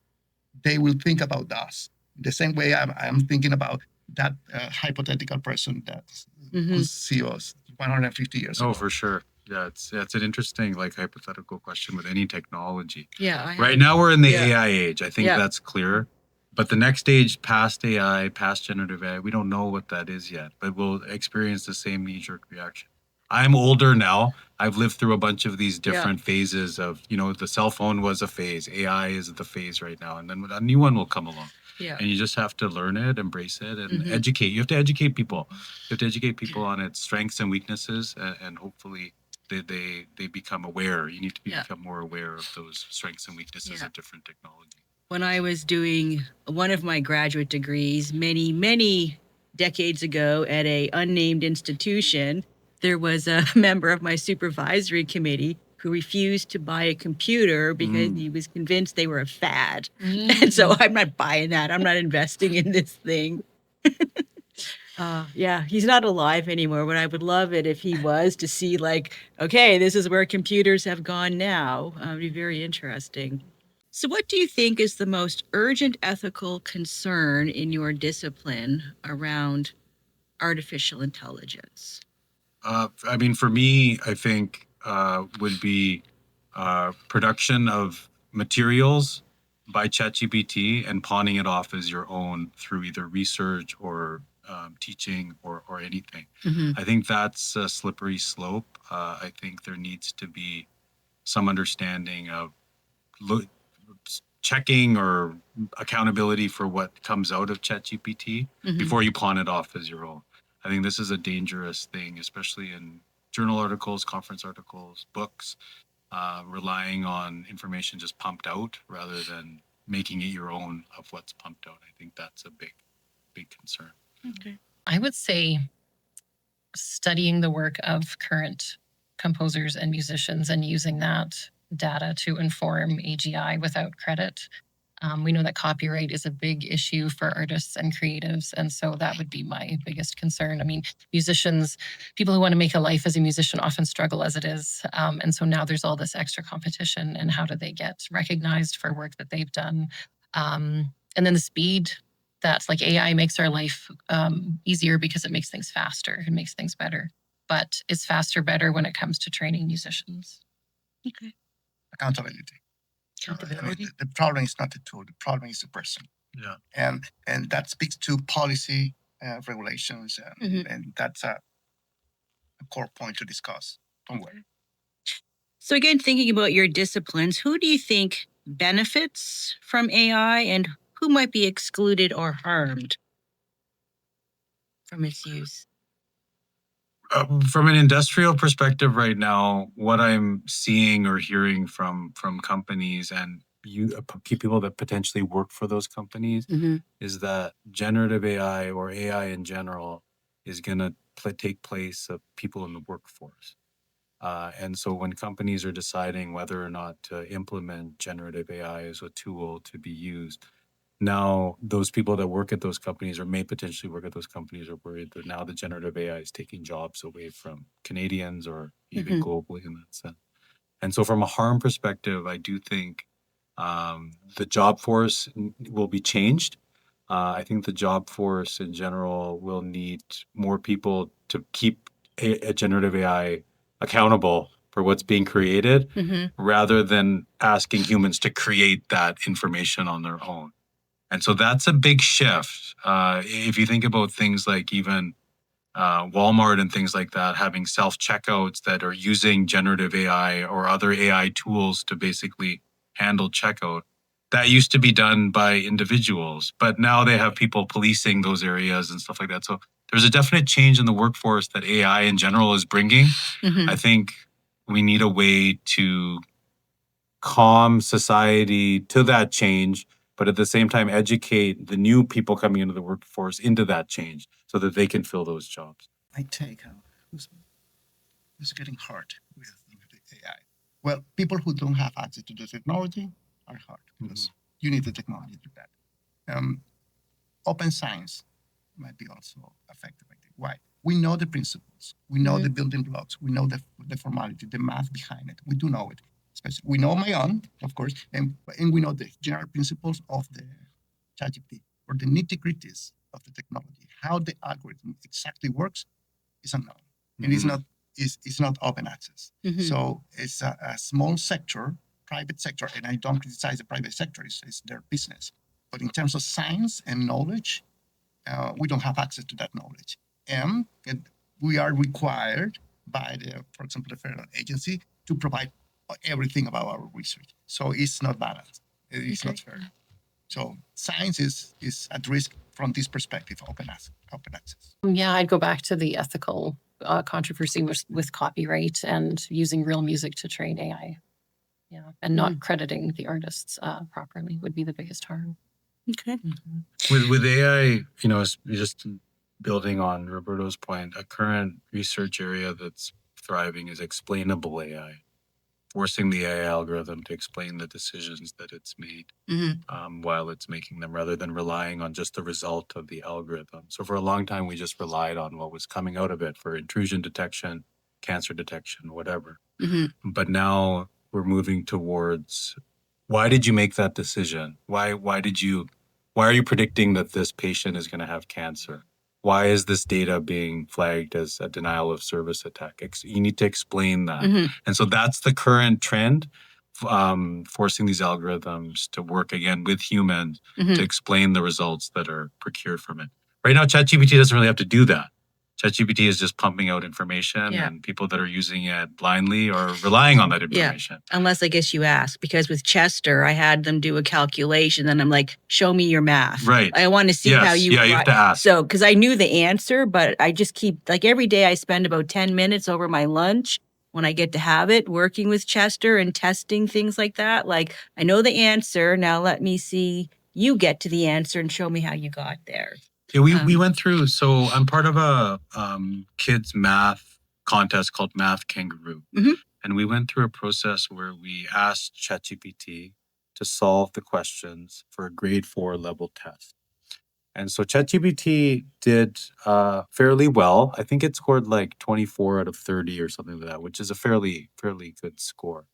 they will think about us the same way I'm thinking about that hypothetical person that could see us 150 years ago. Oh, for sure. Yeah, it's an interesting hypothetical question with any technology. Yeah. Right now we're in the AI age. I think that's clear. But the next stage past AI, past generative AI, we don't know what that is yet, but we'll experience the same knee-jerk reaction. I'm older now. I've lived through a bunch of these different phases of, the cell phone was a phase. AI is the phase right now. And then a new one will come along. Yeah. And you just have to learn it, embrace it, and educate. You have to educate people. You have to educate people on its strengths and weaknesses, and hopefully they become aware. You need to become more aware of those strengths and weaknesses of different technology. When I was doing one of my graduate degrees many, many decades ago at a unnamed institution, there was a member of my supervisory committee who refused to buy a computer because he was convinced they were a fad. And so I'm not buying that. I'm not investing in this thing. He's not alive anymore, but I would love it if he was, to see okay, this is where computers have gone now. It'd be very interesting. So what do you think is the most urgent ethical concern in your discipline around artificial intelligence? For me, I think would be production of materials by ChatGPT and pawning it off as your own through either research or teaching or anything. I think that's a slippery slope. I think there needs to be some understanding of checking or accountability for what comes out of ChatGPT before you pawn it off as your own. I think this is a dangerous thing, especially in journal articles, conference articles, books. relying on information just pumped out rather than making it your own of what's pumped out. I think that's a big concern. Okay. I would say studying the work of current composers and musicians and using that data to inform AGI without credit. We know that copyright is a big issue for artists and creatives. And so that would be my biggest concern. I mean, musicians, people who want to make a life as a musician often struggle as it is. And so now there's all this extra competition. And how do they get recognized for work that they've done? And then the speed that like AI makes our life easier because it makes things faster, it makes things better. But it's faster, better when it comes to training musicians. Okay. Accountability. I mean, Accountability. the problem is not the tool. The problem is the person. Yeah. And that speaks to policy regulations, and that's a core point to discuss. Don't worry. So again, thinking about your disciplines, who do you think benefits from AI and who might be excluded or harmed from its use? From an industrial perspective right now, what I'm seeing or hearing from companies and people that potentially work for those companies is that generative AI or AI in general is going to take place of people in the workforce. And so when companies are deciding whether or not to implement generative AI as a tool to be used, now those people that work at those companies or may potentially work at those companies are worried that now the generative AI is taking jobs away from Canadians or even globally in that sense. And so from a harm perspective, I do think the job force will be changed. I think the job force in general will need more people to keep a generative AI accountable for what's being created rather than asking humans to create that information on their own. And so that's a big shift. If you think about things like even Walmart and things like that, having self-checkouts that are using generative AI or other AI tools to basically handle checkout, that used to be done by individuals, but now they have people policing those areas and stuff like that. So there's a definite change in the workforce that AI in general is bringing. I think we need a way to calm society to that change, but at the same time educate the new people coming into the workforce into that change so that they can fill those jobs. My take who's getting hurt with the AI. Well, people who don't have access to the technology are hurt because you need the technology to do that. Open science might be also affected by it. Why? We know the principles. We know the building blocks. We know the formality, the math behind it. We do know it. Especially, we know my own, of course, and we know the general principles of the ChatGPT or the nitty-gritties of the technology. How the algorithm exactly works is unknown, and it's not open access. So it's a small sector, private sector, and I don't criticize the private sector. It's their business. But in terms of science and knowledge, we don't have access to that knowledge, and we are required by for example, the federal agency to provide everything about our research. So it's not balanced. It's not fair. So science is at risk from this perspective, open access. Yeah, I'd go back to the ethical controversy with copyright and using real music to train AI. Yeah, and not crediting the artists properly would be the biggest harm. Okay. With AI, just building on Roberto's point, a current research area that's thriving is explainable AI. Forcing the AI algorithm to explain the decisions that it's made while it's making them, rather than relying on just the result of the algorithm. So for a long time, we just relied on what was coming out of it for intrusion detection, cancer detection, whatever. But now we're moving towards, why did you make that decision? Why are you predicting that this patient is going to have cancer? Why is this data being flagged as a denial of service attack? You need to explain that. And so that's the current trend, forcing these algorithms to work again with humans to explain the results that are procured from it. Right now, ChatGPT doesn't really have to do that. ChatGPT is just pumping out information, and people that are using it blindly are relying on that information. Unless I guess you ask, because with Chester, I had them do a calculation, and I'm like, show me your math. Right. I want to see how you. Yeah, you have to ask. So, because I knew the answer, but I just keep, like every day I spend about 10 minutes over my lunch when I get to have it, working with Chester and testing things like that. Like, I know the answer. Now let me see you get to the answer and show me how you got there. Yeah, we went through, so I'm part of a kids math contest called Math Kangaroo. And we went through a process where we asked ChatGPT to solve the questions for a grade 4 level test. And so ChatGPT did fairly well. I think it scored like 24 out of 30 or something like that, which is a fairly good score.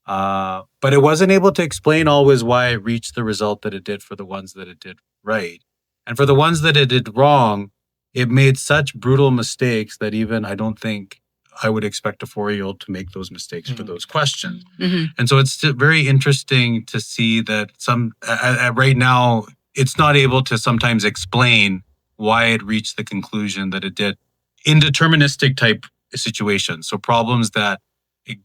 But it wasn't able to explain always why it reached the result that it did for the ones that it did right. And for the ones that it did wrong, it made such brutal mistakes that even I don't think I would expect a 4-year-old to make those mistakes for those questions. And so it's very interesting to see that right now, it's not able to sometimes explain why it reached the conclusion that it did in deterministic type situations. So problems that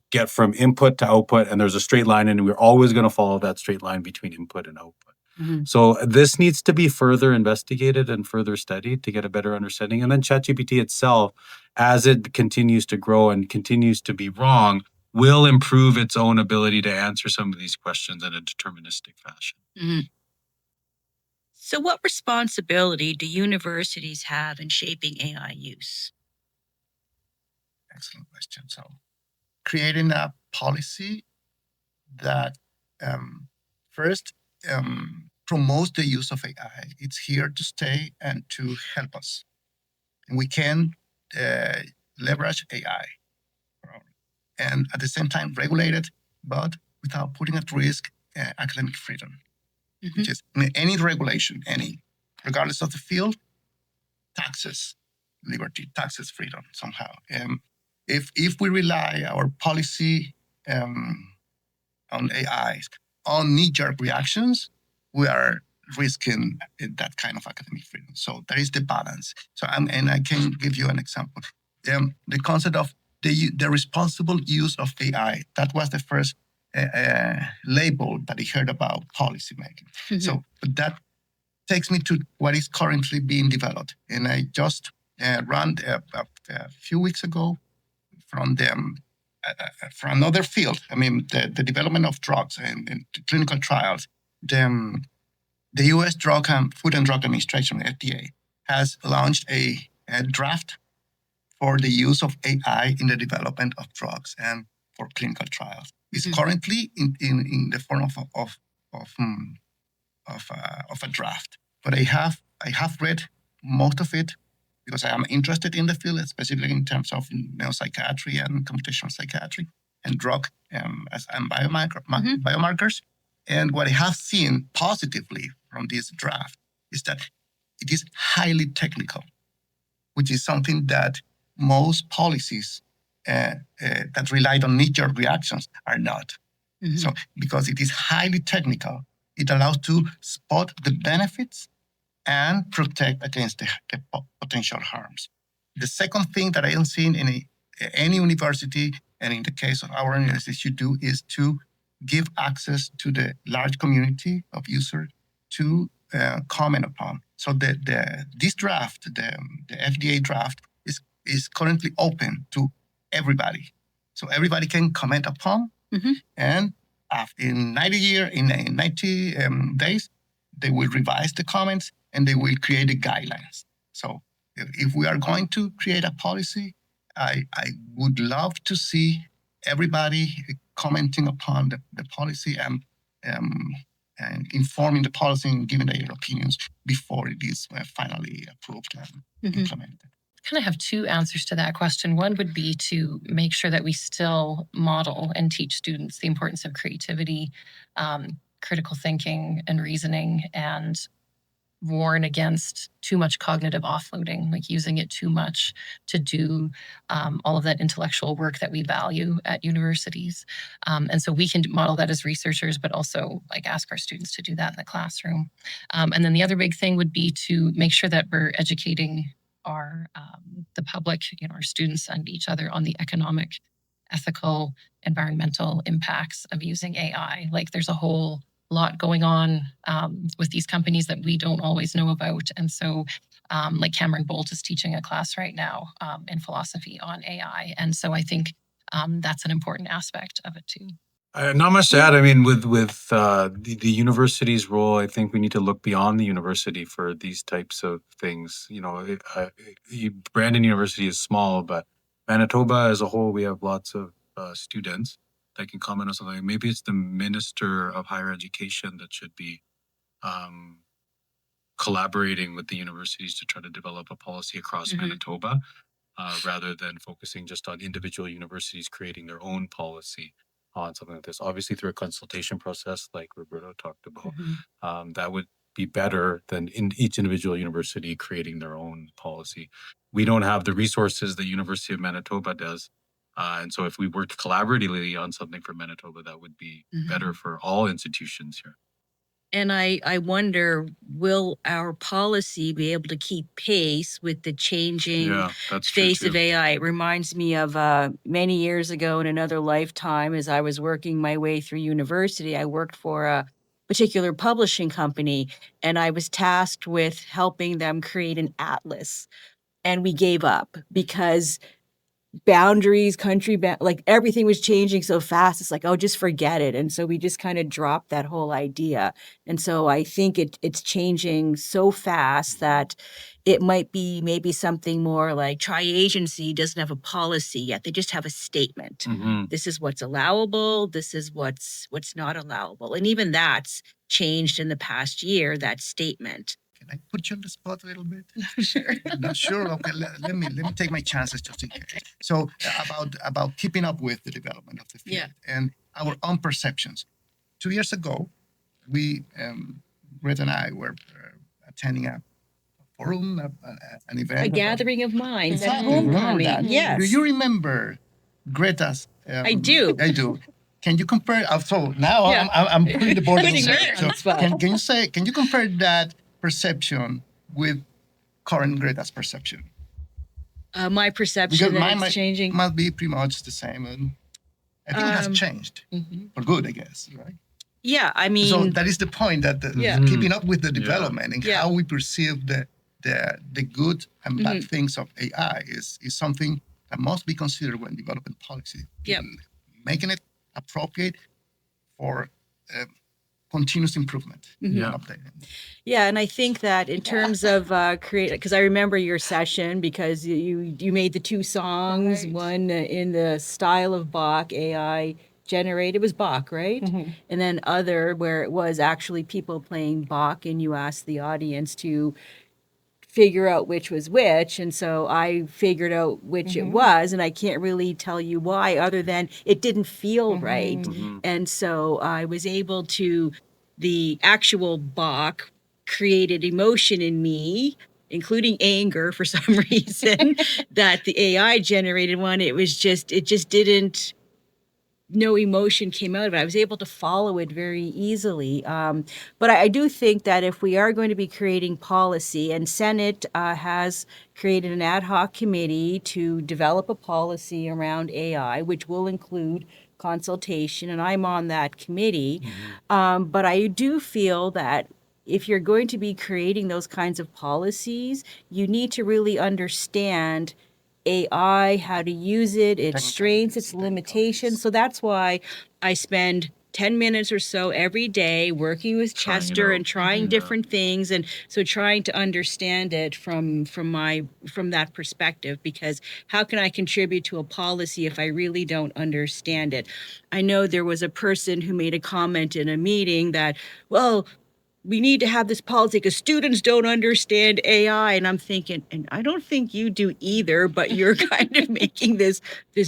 get from input to output, and there's a straight line, and we're always going to follow that straight line between input and output. So this needs to be further investigated and further studied to get a better understanding. And then ChatGPT itself, as it continues to grow and continues to be wrong, will improve its own ability to answer some of these questions in a deterministic fashion. So what responsibility do universities have in shaping AI use? Excellent question. So creating a policy that first promotes the use of AI. It's here to stay and to help us. And we can leverage AI and at the same time regulate it, but without putting at risk academic freedom, which is any regulation, regardless of the field, taxes liberty, taxes freedom somehow. If we rely our policy on AI, on knee-jerk reactions, we are risking that kind of academic freedom. So there is the balance. So and I can give you an example. The concept of the responsible use of AI, that was the first label that I heard about policymaking. So that takes me to what is currently being developed. And I just ran a few weeks ago from from another field. I mean, the development of drugs and clinical trials. The U.S. Food and Drug Administration, FDA, has launched a draft for the use of AI in the development of drugs and for clinical trials. It's currently in the form of a draft, but I have read most of it because I am interested in the field, specifically in terms of neuropsychiatry and computational psychiatry and drug and biomarkers. And what I have seen positively from this draft is that it is highly technical, which is something that most policies that relied on knee-jerk reactions are not. So because it is highly technical, it allows to spot the benefits and protect against the potential harms. The second thing that I am seeing in any university, and in the case of our university should do, is to give access to the large community of users to comment upon. So this draft, the FDA draft, is currently open to everybody. So everybody can comment upon, and in 90 days, they will revise the comments and they will create the guidelines. So if we are going to create a policy, I would love to see everybody commenting upon the policy and informing the policy and giving their opinions before it is finally approved and implemented. I kind of have two answers to that question. One would be to make sure that we still model and teach students the importance of creativity, critical thinking, and reasoning, and warn against too much cognitive offloading, like using it too much to do all of that intellectual work that we value at universities. And so we can model that as researchers, but also like ask our students to do that in the classroom. And then the other big thing would be to make sure that we're educating the public, our students and each other on the economic, ethical, environmental impacts of using AI. Like there's a whole lot going on with these companies that we don't always know about. And so like Cameron Bolt is teaching a class right now in philosophy on AI. And so I think that's an important aspect of it too. Not much to add. I mean, with the university's role, I think we need to look beyond the university for these types of things. Brandon University is small, but Manitoba as a whole, we have lots of students that can comment on something. Maybe it's the Minister of Higher Education that should be um, collaborating with the universities to try to develop a policy across Manitoba, rather than focusing just on individual universities creating their own policy on something like this. Obviously, through a consultation process, like Roberto talked about, that would be better than in each individual university creating their own policy. We don't have the resources the University of Manitoba does. And so if we worked collaboratively on something for Manitoba, that would be better for all institutions here. And I wonder, will our policy be able to keep pace with the changing that's true face of too. AI? It reminds me of many years ago in another lifetime, as I was working my way through university, I worked for a particular publishing company, and I was tasked with helping them create an atlas. And we gave up because boundaries, like everything was changing so fast. It's like, oh, just forget it. And so we just kind of dropped that whole idea. And so I think it's changing so fast that it might be maybe something more like tri-agency doesn't have a policy yet. They just have a statement. This is what's allowable. This is what's not allowable. And even that's changed in the past year, that statement. Can I put you on the spot a little bit? Sure. Not sure. Okay, let me take my chances just in case. So about keeping up with the development of the field and our own perceptions. 2 years ago, we, Gretta and I, were attending a forum, an event, a gathering of minds at Exactly. Remember homecoming. that? Yes, Do you remember Greta's? I do. I do. Can you compare? So now I'm putting the board on Putting the her on the So spot. can you compare that perception with current Greta's perception? My perception that it's changing. Must be pretty much the same. And I think it has changed for good, I guess, right? Yeah, I mean. So that is the point, that keeping up with the development and how we perceive the good and bad things of AI is something that must be considered when developing policy. Making it appropriate for continuous improvement and updating. Yeah, and I think that in terms of because I remember your session because you made the two songs, one in the style of Bach, AI generated, it was Bach, right? And then other where it was actually people playing Bach, and you asked the audience to figure out which was which. And so I figured out which it was, and I can't really tell you why other than it didn't feel right. And so I was able to, the actual Bach created emotion in me, including anger for some reason, that the AI generated one, it just didn't, no emotion came out of it. I was able to follow it very easily. But I do think that if we are going to be creating policy, and Senate has created an ad hoc committee to develop a policy around AI, which will include consultation, and I'm on that committee. But I do feel that if you're going to be creating those kinds of policies, you need to really understand AI, how to use it, its strengths, its limitations. So that's why I spend 10 minutes or so every day working with Chester and trying different things. And so trying to understand it from that perspective, because how can I contribute to a policy if I really don't understand it? I know there was a person who made a comment in a meeting that, well, we need to have this policy because students don't understand AI. And I'm thinking, and I don't think you do either, but you're kind of making this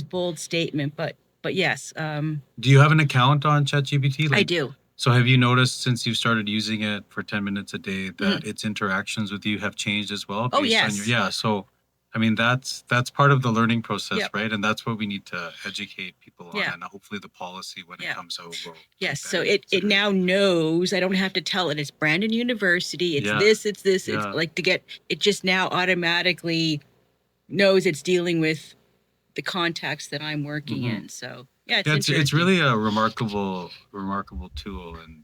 bold statement. But yes. Do you have an account on ChatGPT? I do. So have you noticed since you started using it for 10 minutes a day that its interactions with you have changed as well? Oh, yes. So I mean, that's part of the learning process, right? And that's what we need to educate people on. And hopefully the policy, when it comes out, will. Yes. So it now knows, I don't have to tell it, it's Brandon University, it's this, it's this, it's like it just now automatically knows it's dealing with the context that I'm working in. So it's really a remarkable tool. And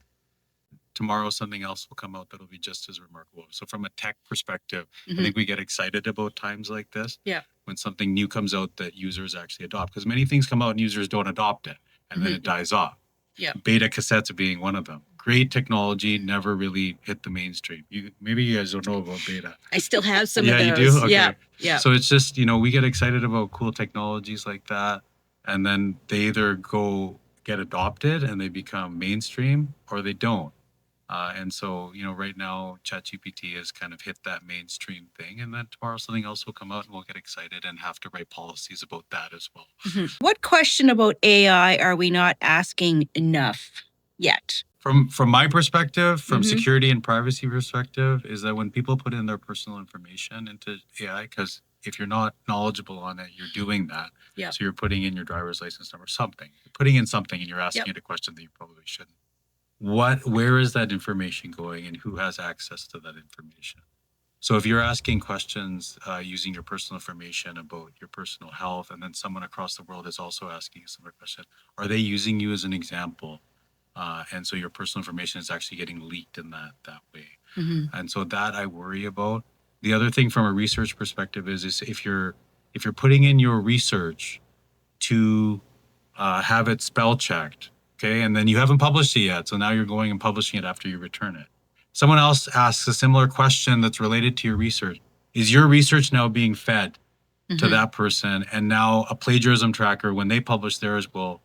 tomorrow something else will come out that'll be just as remarkable. So from a tech perspective, I think we get excited about times like this. when something new comes out that users actually adopt. Because many things come out and users don't adopt it, and then it dies off. Yeah. Beta cassettes being one of them. Great technology, never really hit the mainstream. Maybe you guys don't know about beta. I still have some Yeah, of you those. do? Okay. Yeah. Yeah. So it's just, we get excited about cool technologies like that, and then they either get adopted and they become mainstream, or they don't. And so, right now, ChatGPT has kind of hit that mainstream thing, and then tomorrow something else will come out and we'll get excited and have to write policies about that as well. What question about AI are we not asking enough yet? From my perspective, from security and privacy perspective, is that when people put in their personal information into AI, because if you're not knowledgeable on it, you're doing that. Yeah. So you're putting in your driver's license number, something. You're putting in something and you're asking it a question that you probably shouldn't. Where is that information going and who has access to that information? So if you're asking questions using your personal information about your personal health, and then someone across the world is also asking a similar question, are they using you as an example? And so your personal information is actually getting leaked in that way. And so that I worry about. The other thing from a research perspective is if you're putting in your research to have it spell checked, okay, and then you haven't published it yet, so now you're going and publishing it after you return it. Someone else asks a similar question that's related to your research. Is your research now being fed to that person? And now a plagiarism tracker, when they publish theirs, will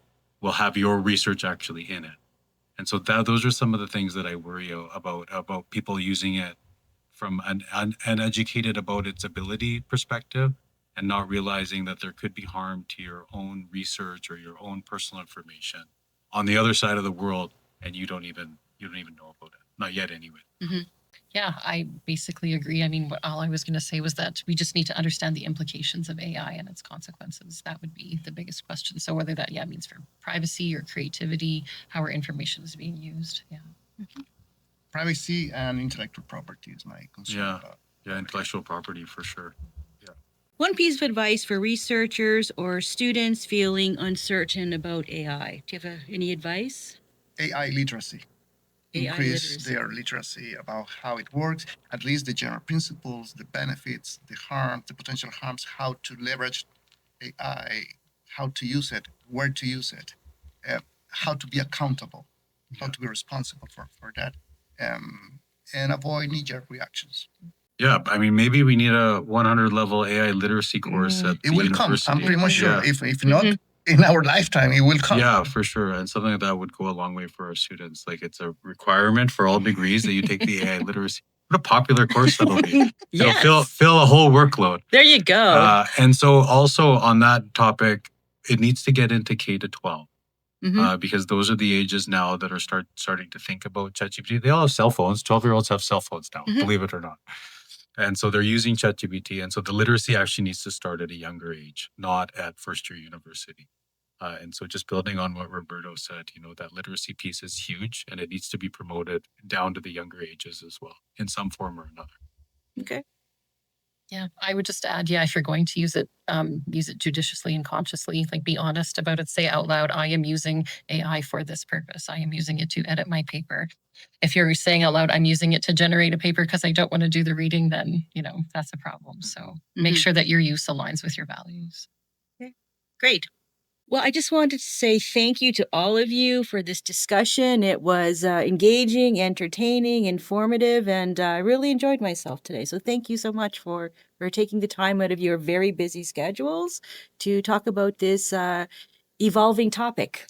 have your research actually in it. And so those are some of the things that I worry about people using it from an uneducated about its ability perspective, and not realizing that there could be harm to your own research or your own personal information on the other side of the world, and you don't even know about it. Not yet, anyway. Yeah, I basically agree. I mean, all I was going to say was that we just need to understand the implications of AI and its consequences. That would be the biggest question. So whether that means for privacy or creativity, how our information is being used. Yeah. Privacy and intellectual property is my concern. Yeah, intellectual property for sure. One piece of advice for researchers or students feeling uncertain about AI. Do you have any advice? AI literacy. Increase their literacy about how it works, at least the general principles, the benefits, the harm, the potential harms, how to leverage AI, how to use it, where to use it, how to be accountable, how to be responsible for that, and avoid knee-jerk reactions. Yeah, I mean, maybe we need a 100 level AI literacy course at it the will university. come. I'm pretty much sure. If not in our lifetime, it will come. Yeah, for sure. And something like that would go a long way for our students. Like, it's a requirement for all degrees that you take the AI literacy. What a popular course that'll be. It'll fill a whole workload. There you go. And so also on that topic, it needs to get into K to 12. Because those are the ages now that are starting to think about ChatGPT. They all have cell phones. 12-year-olds have cell phones now, believe it or not. And so they're using ChatGPT. And so the literacy actually needs to start at a younger age, not at first-year university. And so just building on what Roberto said, that literacy piece is huge, and it needs to be promoted down to the younger ages as well, in some form or another. Okay. Yeah, I would just add, if you're going to use it judiciously and consciously, like be honest about it, say out loud, I am using AI for this purpose. I am using it to edit my paper. If you're saying out loud, I'm using it to generate a paper because I don't want to do the reading, then, that's a problem. So make sure that your use aligns with your values. Okay, great. Well, I just wanted to say thank you to all of you for this discussion. It was engaging, entertaining, informative, and I really enjoyed myself today. So thank you so much for taking the time out of your very busy schedules to talk about this evolving topic.